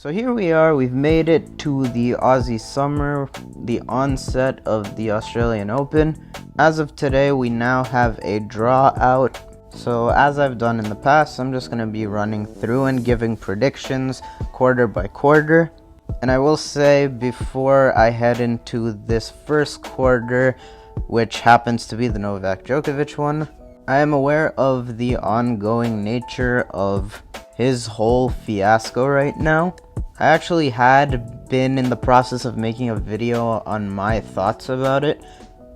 So here we are, we've made it to the Aussie summer, the onset of the Australian Open. As of today, we now have a draw out. So as I've done in the past, I'm just going to be running through and giving predictions quarter by quarter. And I will say before I head into this first quarter, which happens to be the Novak Djokovic one, I am aware of the ongoing nature of his whole fiasco right now. I actually had been in the process of making a video on my thoughts about it,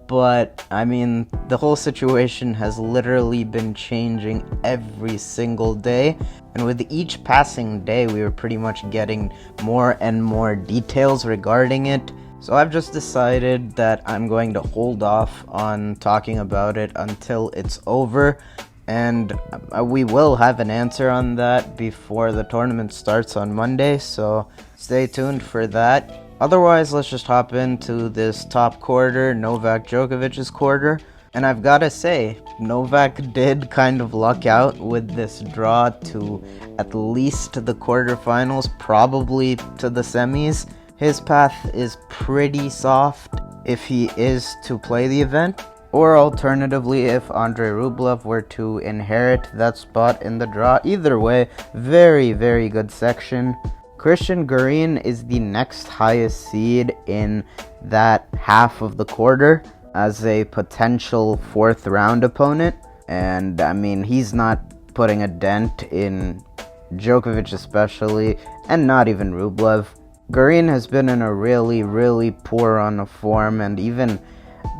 but I mean, the whole situation has literally been changing every single day, and with each passing day, we were pretty much getting more and more details regarding it. So I've just decided that I'm going to hold off on talking about it until it's over. And we will have an answer on that before the tournament starts on Monday, so stay tuned for that. Otherwise, let's just hop into this top quarter, Novak Djokovic's quarter. And I've got to say, Novak did kind of luck out with this draw to at least the quarterfinals, probably to the semis. His path is pretty soft if he is to play the event. Or alternatively, if Andrei Rublev were to inherit that spot in the draw. Either way, very, very good section. Cristian Garin is the next highest seed in that half of the quarter as a potential fourth round opponent. And I mean, he's not putting a dent in Djokovic especially, and not even Rublev. Garin has been in a really, really poor run of form, and even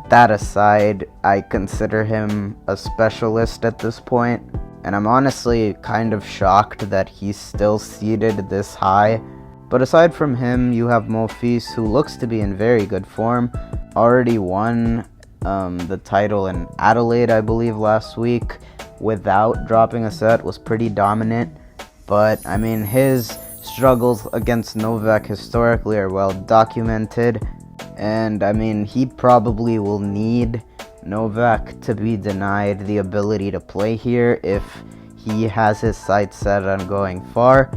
that aside, I consider him a specialist at this point, and I'm honestly kind of shocked that he's still seeded this high. But aside from him, you have Monfils, who looks to be in very good form, already won the title in Adelaide, I believe, last week, without dropping a set, was pretty dominant. But, I mean, his struggles against Novak historically are well documented. And I mean, he probably will need Novak to be denied the ability to play here if he has his sights set on going far.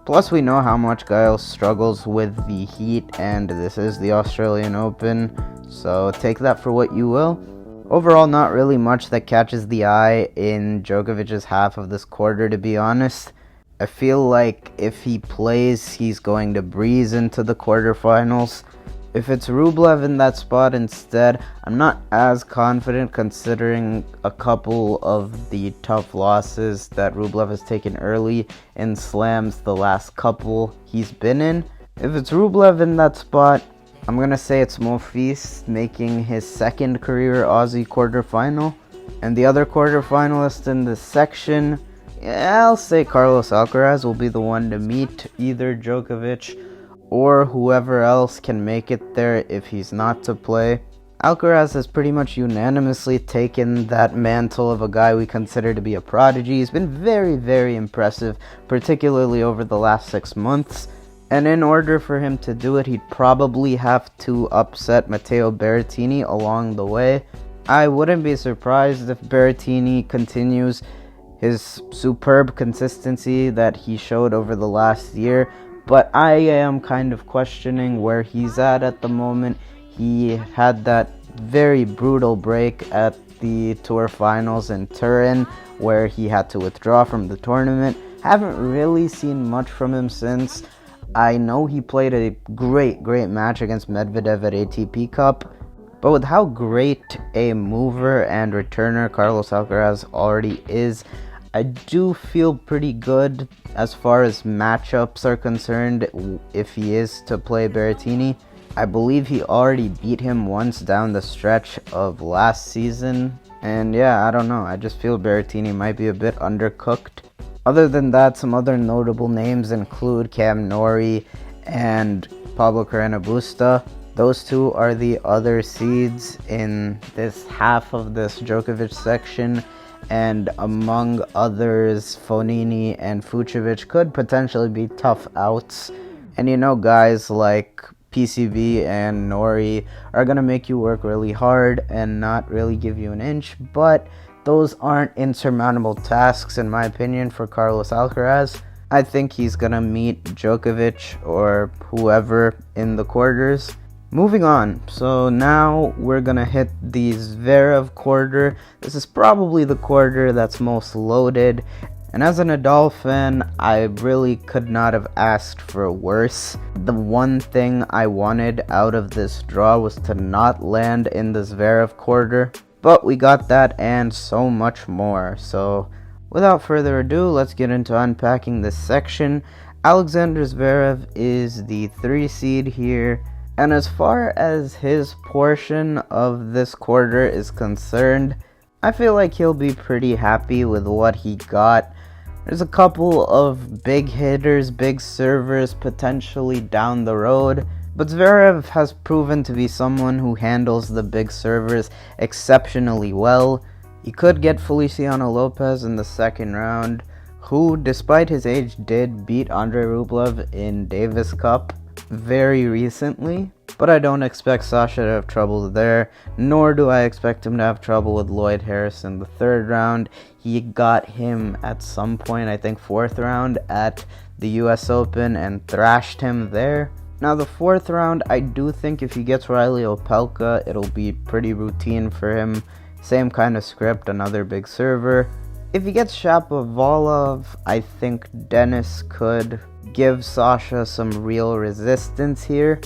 Plus, we know how much Giles struggles with the heat, and this is the Australian Open, so take that for what you will. Overall, not really much that catches the eye in Djokovic's half of this quarter, to be honest. I feel like if he plays, he's going to breeze into the quarterfinals. If it's Rublev in that spot instead, I'm not as confident considering a couple of the tough losses that Rublev has taken early in slams the last couple he's been in. If it's Rublev in that spot, I'm going to say it's Monfils making his second career Aussie quarterfinal. And the other quarterfinalist in this section, I'll say Carlos Alcaraz will be the one to meet either Djokovic or whoever else can make it there if he's not to play. Alcaraz has pretty much unanimously taken that mantle of a guy we consider to be a prodigy. He's been very, very impressive, particularly over the last 6 months. And in order for him to do it, he'd probably have to upset Matteo Berrettini along the way. I wouldn't be surprised if Berrettini continues his superb consistency that he showed over the last year, but I am kind of questioning where he's at the moment. He had that very brutal break at the Tour Finals in Turin where he had to withdraw from the tournament. Haven't really seen much from him since. I know he played a great match against Medvedev at ATP Cup, but with how great a mover and returner Carlos Alcaraz already is, I do feel pretty good as far as matchups are concerned if he is to play Berrettini. I believe he already beat him once down the stretch of last season. And yeah, I don't know. I just feel Berrettini might be a bit undercooked. Other than that, some other notable names include Cam Norrie and Pablo Carreño Busta. Those two are the other seeds in this half of this Djokovic section. And among others, Fonini and Fucsovics could potentially be tough outs. And you know, guys like PCB and Norrie are going to make you work really hard and not really give you an inch, but those aren't insurmountable tasks in my opinion for Carlos Alcaraz. I think he's gonna meet Djokovic or whoever in the quarters. Moving on, so now we're gonna hit the Zverev Quarter. This is probably the quarter that's most loaded, and as a Nadal fan, I really could not have asked for worse. The one thing I wanted out of this draw was to not land in the Zverev Quarter, but we got that and so much more. So without further ado, let's get into unpacking this section. Alexander Zverev is the 3 seed here. And as far as his portion of this quarter is concerned, I feel like he'll be pretty happy with what he got. There's a couple of big hitters, big servers potentially down the road, but Zverev has proven to be someone who handles the big servers exceptionally well. He could get Feliciano Lopez in the second round, who, despite his age, did beat Andrei Rublev in Davis Cup very recently, but I don't expect Sasha to have trouble there, nor do I expect him to have trouble with Lloyd Harris in the third round. He got him at some point, I think 4th round at the US Open, and thrashed him there. Now the 4th round, I do think if he gets Riley Opelka, it'll be pretty routine for him. Same kind of script, another big server. If he gets Shapovalov, I think Dennis could give Sasha some real resistance here.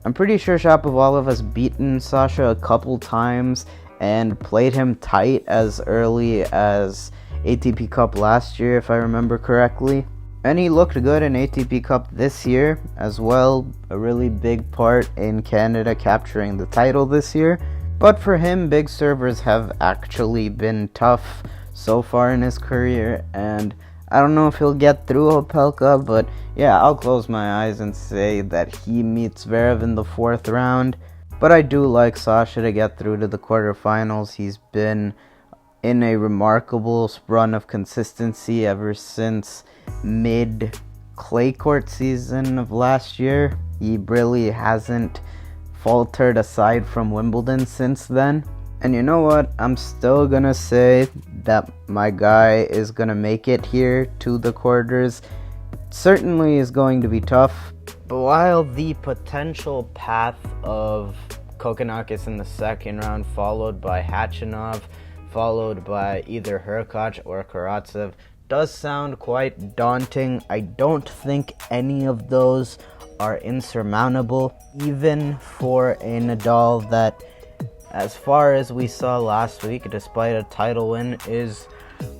I'm pretty sure Shapovalov has beaten Sasha a couple times and played him tight as early as ATP Cup last year, if I remember correctly. And he looked good in ATP Cup this year as well, a really big part in Canada capturing the title this year. But for him, big servers have actually been tough so far in his career, and I don't know if he'll get through Opelka, but yeah, I'll close my eyes and say that he meets Zverev in the 4th round. But I do like Sasha to get through to the quarterfinals. He's been in a remarkable run of consistency ever since mid clay court season of last year. He really hasn't faltered aside from Wimbledon since then. And you know what? I'm still gonna say that my guy is gonna make it here to the quarters. Certainly is going to be tough. But while the potential path of Kokkinakis in the second round, followed by Khachanov, followed by either Hurkacz or Karatsev, does sound quite daunting, I don't think any of those are insurmountable, even for a Nadal that, as far as we saw last week, despite a title win, is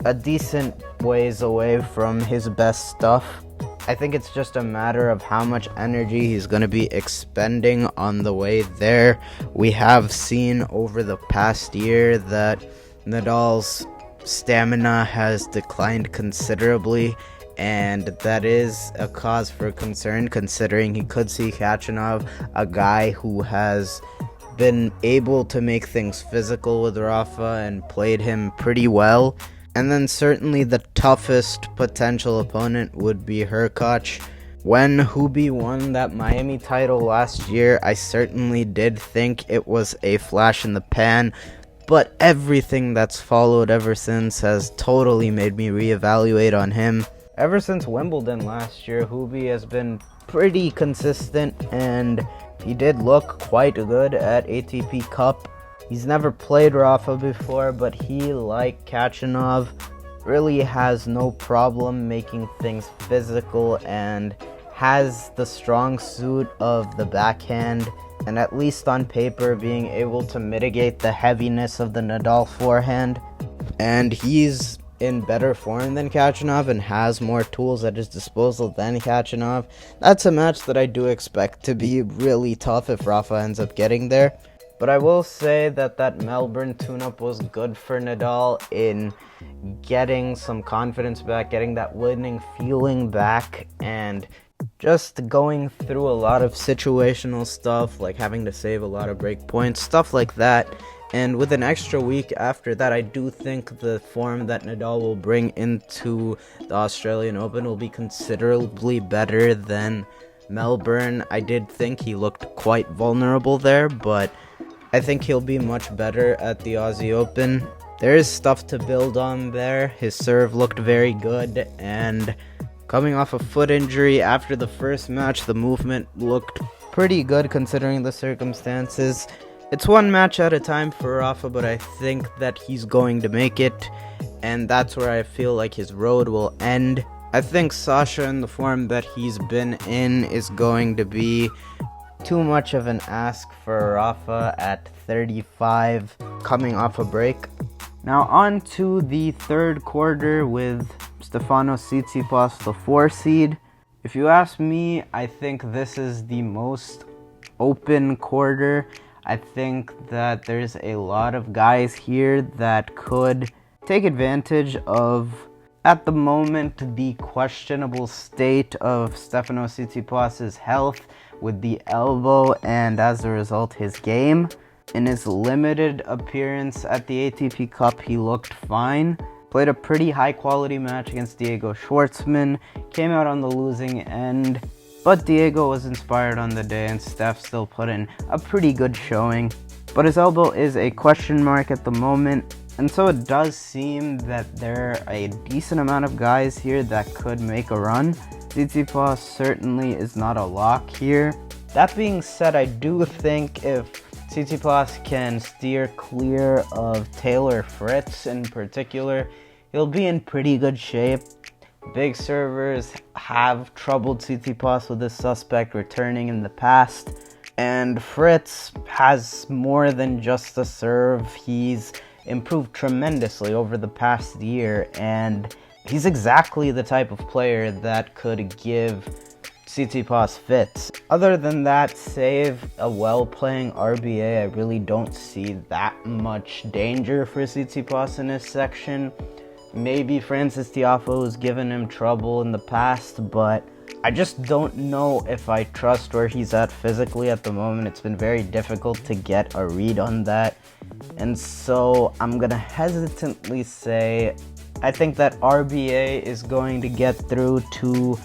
a decent ways away from his best stuff. I think it's just a matter of how much energy he's going to be expending on the way there. We have seen over the past year that Nadal's stamina has declined considerably, and that is a cause for concern, considering he could see Khachanov, a guy who has been able to make things physical with Rafa and played him pretty well. And then certainly the toughest potential opponent would be Hurkacz. When Hubie won that Miami title last year, I certainly did think it was a flash in the pan, but everything that's followed ever since has totally made me reevaluate on him. Ever since Wimbledon last year, Hubie has been pretty consistent, and he did look quite good at ATP Cup. He's never played Rafa before, but he, like Khachanov, really has no problem making things physical and has the strong suit of the backhand, and at least on paper being able to mitigate the heaviness of the Nadal forehand. And he's in better form than Khachanov and has more tools at his disposal than Khachanov. That's a match that I do expect to be really tough if Rafa ends up getting there. But I will say that Melbourne tune-up was good for Nadal in getting some confidence back, getting that winning feeling back, and just going through a lot of situational stuff, like having to save a lot of break points, stuff like that. And with an extra week after that, I do think the form that Nadal will bring into the Australian Open will be considerably better than Melbourne. I did think he looked quite vulnerable there, but I think he'll be much better at the Aussie Open. There is stuff to build on there. His serve looked very good, and Coming off a foot injury after the first match, the movement looked pretty good considering the circumstances. It's one match at a time for Rafa, but I think that he's going to make it, and that's where I feel like his road will end. I think Sasha, in the form that he's been in, is going to be too much of an ask for Rafa at 35, coming off a break. Now on to the third quarter with Stefanos Tsitsipas, the 4 seed. If you ask me, I think this is the most open quarter. I think that there's a lot of guys here that could take advantage of, at the moment, the questionable state of Stefanos Tsitsipas' health with the elbow, and as a result, his game. In his limited appearance at the ATP Cup, he looked fine. Played a pretty high-quality match against Diego Schwartzman. Came out on the losing end, but Diego was inspired on the day, and Steph still put in a pretty good showing. But his elbow is a question mark at the moment, and so it does seem that there are a decent amount of guys here that could make a run. Tsitsipas certainly is not a lock here. That being said, I do think if Tsitsipas can steer clear of Taylor Fritz in particular, he'll be in pretty good shape. Big servers have troubled Tsitsipas with this suspect returning in the past, and Fritz has more than just a serve. He's improved tremendously over the past year, and he's exactly the type of player that could give Tsitsipas fits. Other than that, save a well-playing RBA, I really don't see that much danger for Tsitsipas in this section. Maybe Francis Tiafoe has given him trouble in the past, but I just don't know if I trust where he's at physically at the moment. It's been very difficult to get a read on that, and so I'm gonna hesitantly say I think that RBA is going to get through to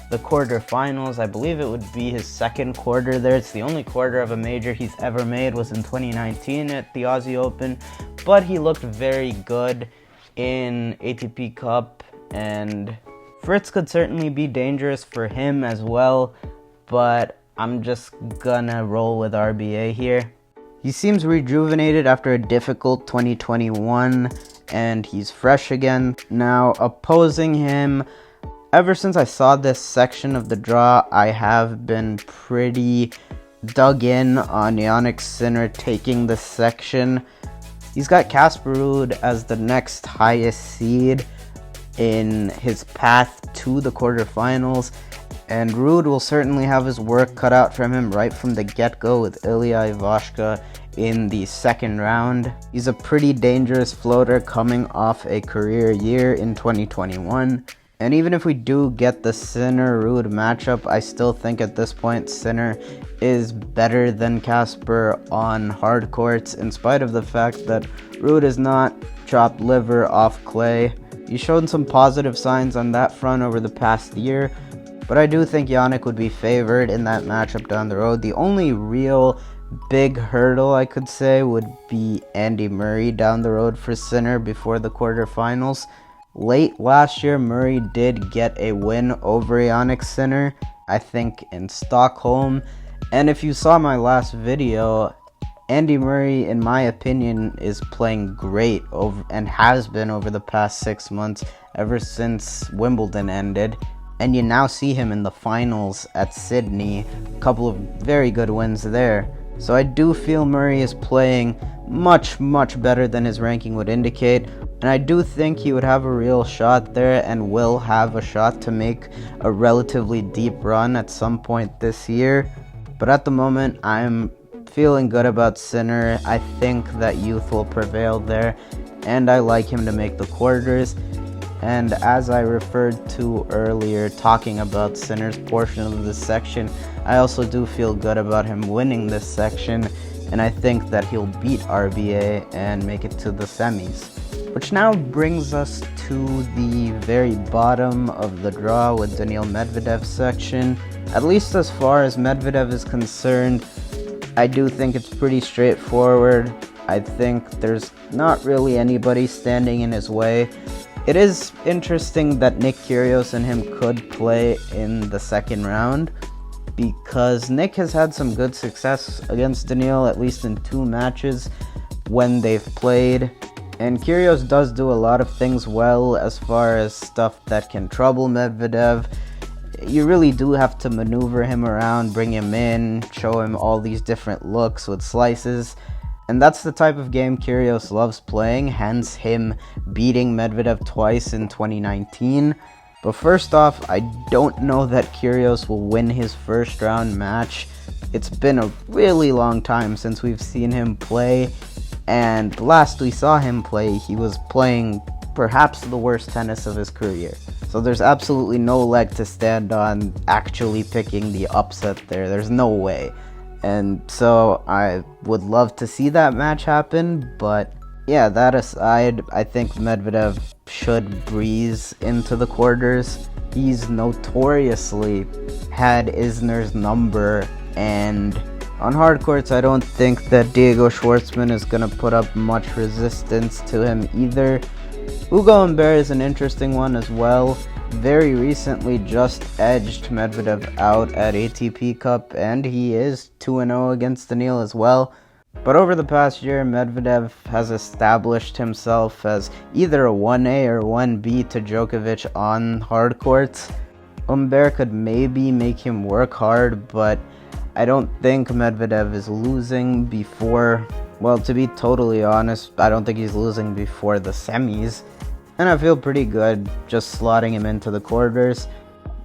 the quarterfinals. I believe it would be his second quarter there. It's the only quarter of a major he's ever made, was in 2019 at the Aussie Open, but he looked very good in ATP Cup, and Fritz could certainly be dangerous for him as well, but I'm just gonna roll with RBA here. He seems rejuvenated after a difficult 2021, and he's fresh again. Now, opposing him, ever since I saw this section of the draw, I have been pretty dug in on Jannik Sinner taking this section. He's got Casper Ruud as the next highest seed in his path to the quarterfinals, and Ruud will certainly have his work cut out from him right from the get-go with Ilya Ivashka in the second round. He's a pretty dangerous floater coming off a career year in 2021. And even if we do get the Sinner-Ruud matchup, I still think at this point Sinner is better than Casper on hard courts, in spite of the fact that Ruud is not chopped liver off clay. He's shown some positive signs on that front over the past year, but I do think Jannik would be favored in that matchup down the road. The only real big hurdle, I could say, would be Andy Murray down the road for Sinner before the quarterfinals. Late last year, Murray did get a win over Jannik Sinner, I think in Stockholm. And if you saw my last video, Andy Murray, in my opinion, is playing great and has been over the past 6 months, ever since Wimbledon ended. And you now see him in the finals at Sydney, a couple of very good wins there. So I do feel Murray is playing much, much better than his ranking would indicate. And I do think he would have a real shot there and will have a shot to make a relatively deep run at some point this year. But at the moment, I'm feeling good about Sinner. I think that youth will prevail there, and I like him to make the quarters. And as I referred to earlier, talking about Sinner's portion of this section, I also do feel good about him winning this section, and I think that he'll beat RBA and make it to the semis. Which now brings us to the very bottom of the draw with Daniil Medvedev's section. At least as far as Medvedev is concerned, I do think it's pretty straightforward. I think there's not really anybody standing in his way. It is interesting that Nick Kyrgios and him could play in the second round, because Nick has had some good success against Daniil, at least in 2 matches when they've played. And Kyrgios does do a lot of things well as far as stuff that can trouble Medvedev. You really do have to maneuver him around, bring him in, show him all these different looks with slices. And that's the type of game Kyrgios loves playing, hence him beating Medvedev twice in 2019. But first off, I don't know that Kyrgios will win his first round match. It's been a really long time since we've seen him play, and last we saw him play, he was playing perhaps the worst tennis of his career. So there's absolutely no leg to stand on actually picking the upset there. There's no way. And so I would love to see that match happen, but yeah, that aside, I think Medvedev should breeze into the quarters. He's notoriously had Isner's number, and on hard courts, I don't think that Diego Schwartzman is going to put up much resistance to him either. Hugo Humbert is an interesting one as well. Very recently just edged Medvedev out at ATP Cup, and he is 2-0 against Daniil as well. But over the past year, Medvedev has established himself as either a 1A or 1B to Djokovic on hard courts. Humbert could maybe make him work hard, but I don't think Medvedev is losing before, well, to be totally honest, I don't think he's losing before the semis. And I feel pretty good just slotting him into the quarters.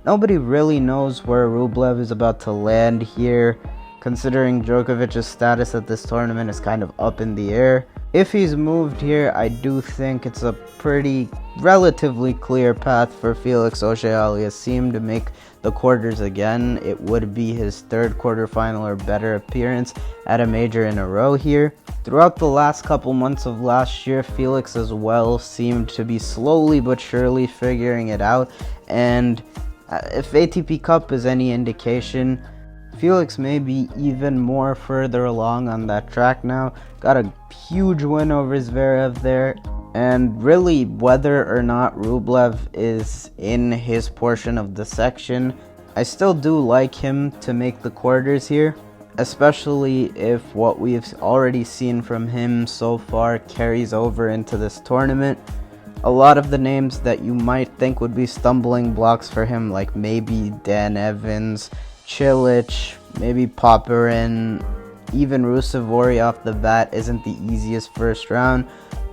Nobody really knows where Rublev is about to land here, considering Djokovic's status at this tournament is kind of up in the air. If he's moved here, I do think it's a pretty relatively clear path for Felix Auger-Aliassime to make the quarters again. It would be his 3rd quarterfinal or better appearance at a major in a row here. Throughout the last couple months of last year, Felix as well seemed to be slowly but surely figuring it out, and if ATP Cup is any indication, Felix may be even more further along on that track now. Got a huge win over Zverev there. And really, whether or not Rublev is in his portion of the section, I still do like him to make the quarters here, especially if what we've already seen from him so far carries over into this tournament. A lot of the names that you might think would be stumbling blocks for him, like maybe Dan Evans, Cilic, maybe Popyrin, even Ruusuvuori off the bat isn't the easiest first round.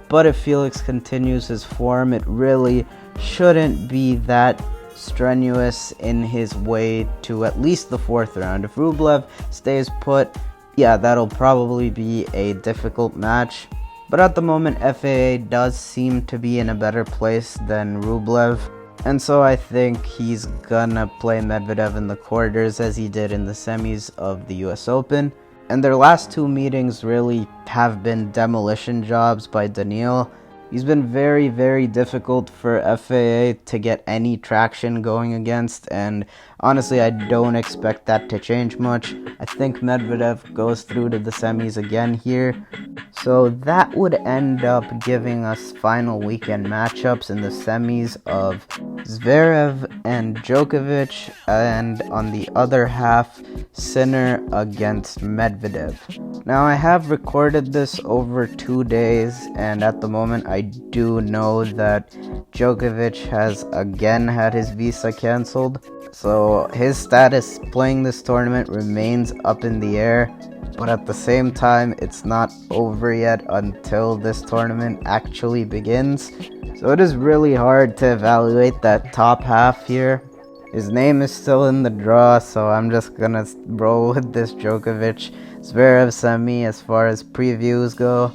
But if Felix continues his form, it really shouldn't be that strenuous in his way to at least the 4th round. If Rublev stays put, yeah, that'll probably be a difficult match. But at the moment, FAA does seem to be in a better place than Rublev. And so I think he's gonna play Medvedev in the quarters as he did in the semis of the US Open. And their last 2 meetings really have been demolition jobs by Daniil. He's been very, very difficult for FAA to get any traction going against, and honestly, I don't expect that to change much. I think Medvedev goes through to the semis again here. So that would end up giving us final weekend matchups in the semis of Zverev and Djokovic, and on the other half, Sinner against Medvedev. Now, I have recorded this over 2 days, and at the moment I do know that Djokovic has again had his visa cancelled, so his status playing this tournament remains up in the air. But at the same time, it's not over yet until this tournament actually begins. So it is really hard to evaluate that top half here. His name is still in the draw, so I'm just gonna roll with this Djokovic Zverev semi as far as previews go.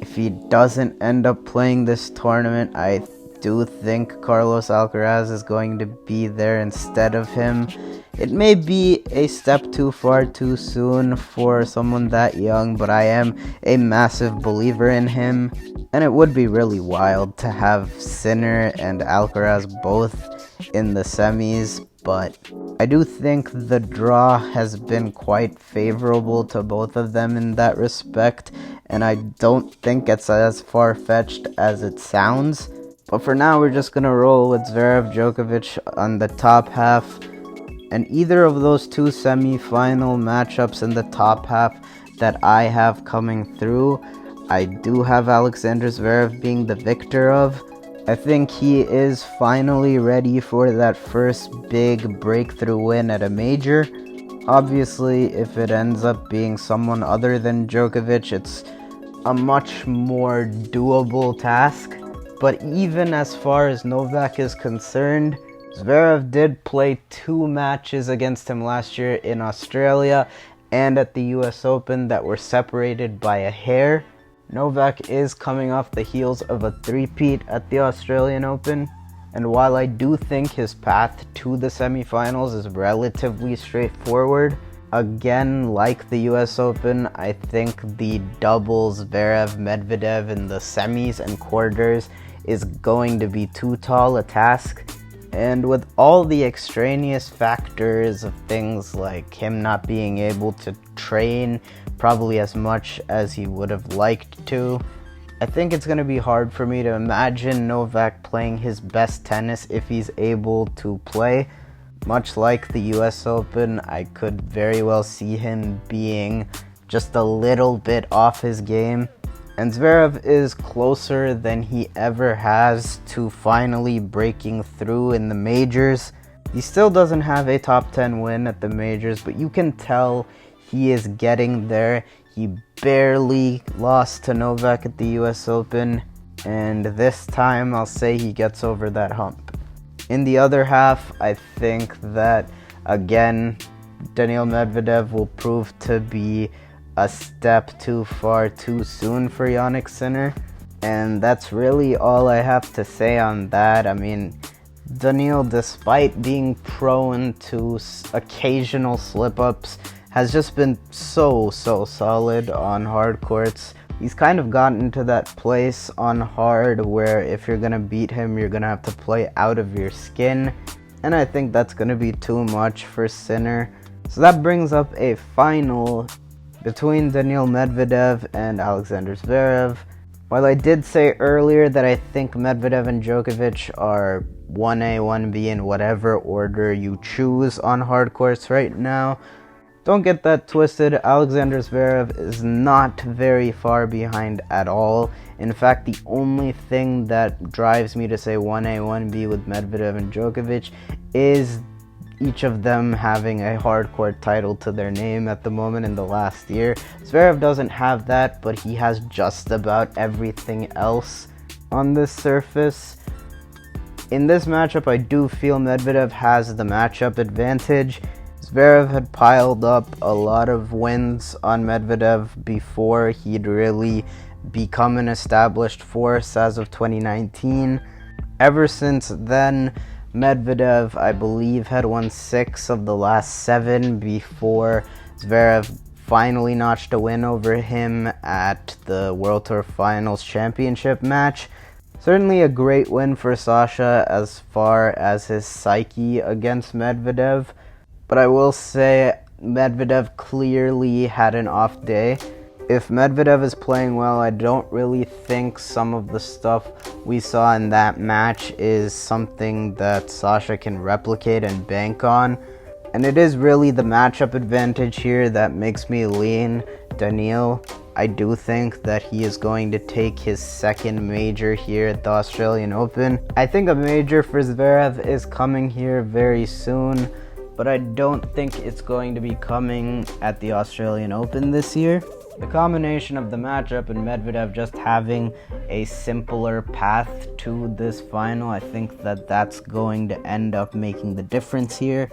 If he doesn't end up playing this tournament, I do think Carlos Alcaraz is going to be there instead of him. It may be a step too far too soon for someone that young, but I am a massive believer in him. And it would be really wild to have Sinner and Alcaraz both in the semis, but I do think the draw has been quite favorable to both of them in that respect, and I don't think it's as far-fetched as it sounds. But for now, we're just gonna roll with Zverev Djokovic on the top half. And either of those two semi-final matchups in the top half that I have coming through, I do have Alexander Zverev being the victor of. I think he is finally ready for that first big breakthrough win at a major. Obviously, if it ends up being someone other than Djokovic, it's a much more doable task. But even as far as Novak is concerned, Zverev did play 2 matches against him last year in Australia and at the US Open that were separated by a hair. Novak is coming off the heels of a three-peat at the Australian Open, and while I do think his path to the semifinals is relatively straightforward, again, like the US Open, I think the doubles Zverev Medvedev in the semis and quarters is going to be too tall a task. And with all the extraneous factors of things like him not being able to train probably as much as he would have liked to, I think it's going to be hard for me to imagine Novak playing his best tennis if he's able to play. Much like the US Open, I could very well see him being just a little bit off his game. And Zverev is closer than he ever has to finally breaking through in the majors. He still doesn't have a top 10 win at the majors, but you can tell he is getting there. He barely lost to Novak at the US Open, and this time I'll say he gets over that hump. In the other half, I think that, again, Daniil Medvedev will prove to be a step too far too soon for Jannik Sinner, and that's really all I have to say on that. I mean, Daniil, despite being prone to occasional slip-ups, has just been so solid on hard courts. He's kind of gotten to that place on hard where if you're gonna beat him, you're gonna have to play out of your skin, and I think that's gonna be too much for Sinner. So that brings up a final between Daniil Medvedev and Alexander Zverev. While I did say earlier that I think Medvedev and Djokovic are 1A, 1B in whatever order you choose on hard courts right now, don't get that twisted. Alexander Zverev is not very far behind at all. In fact, the only thing that drives me to say 1A, 1B with Medvedev and Djokovic is each of them having a hardcourt title to their name at the moment in the last year. Zverev doesn't have that, but he has just about everything else on this surface. In this matchup, I do feel Medvedev has the matchup advantage. Zverev had piled up a lot of wins on Medvedev before he'd really become an established force as of 2019. Ever since then, Medvedev, I believe, had won 6 of the last 7 before Zverev finally notched a win over him at the World Tour Finals Championship match. Certainly a great win for Sasha as far as his psyche against Medvedev, but I will say Medvedev clearly had an off day. If Medvedev is playing well, I don't really think some of the stuff we saw in that match is something that Sasha can replicate and bank on. And it is really the matchup advantage here that makes me lean Daniil. I do think that he is going to take his second major here at the Australian Open. I think a major for Zverev is coming here very soon, but I don't think it's going to be coming at the Australian Open this year. The combination of the matchup and Medvedev just having a simpler path to this final, I think that that's going to end up making the difference here.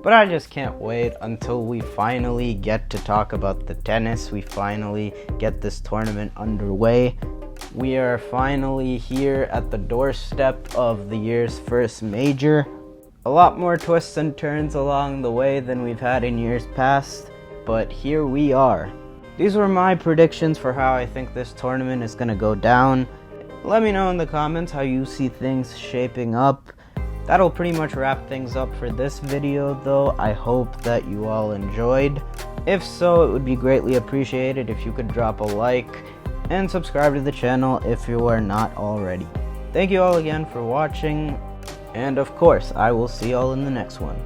But I just can't wait until we finally get to talk about the tennis. We finally get this tournament underway. We are finally here at the doorstep of the year's first major. A lot more twists and turns along the way than we've had in years past, but here we are. These were my predictions for how I think this tournament is going to go down. Let me know in the comments how you see things shaping up. That'll pretty much wrap things up for this video though. I hope that you all enjoyed. If so, it would be greatly appreciated if you could drop a like and subscribe to the channel if you are not already. Thank you all again for watching, and of course, I will see y'all in the next one.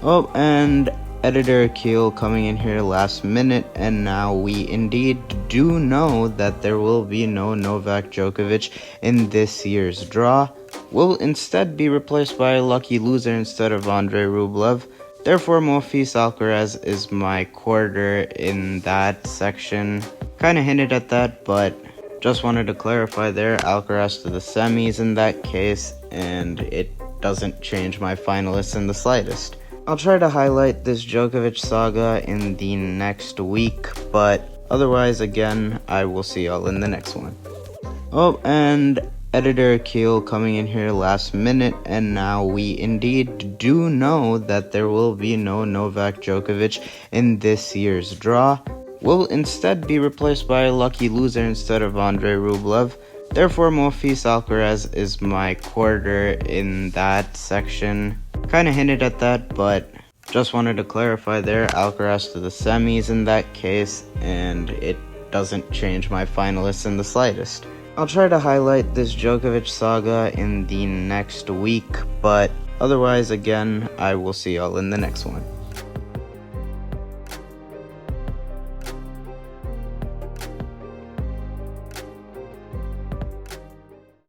Oh, and Editor Akil coming in here last minute, and now we indeed do know that there will be no Novak Djokovic in this year's draw. Will instead be replaced by a lucky loser instead of Andrei Rublev. Therefore, Monfils Alcaraz is my quarter in that section. Kinda hinted at that, but just wanted to clarify there. Alcaraz to the semis in that case, and it doesn't change my finalists in the slightest. I'll try to highlight this Djokovic saga in the next week, but otherwise, again, I will see y'all in the next one. Oh, and Editor Akil coming in here last minute, and now we indeed do know that there will be no Novak Djokovic in this year's draw. Will instead be replaced by a lucky loser instead of Andrei Rublev. Therefore, Monfils Alcaraz is my quarter in that section. Kinda hinted at that, but just wanted to clarify there. Alcaraz to the semis in that case, and it doesn't change my finalists in the slightest. I'll try to highlight this Djokovic saga in the next week, but otherwise, again, I will see y'all in the next one.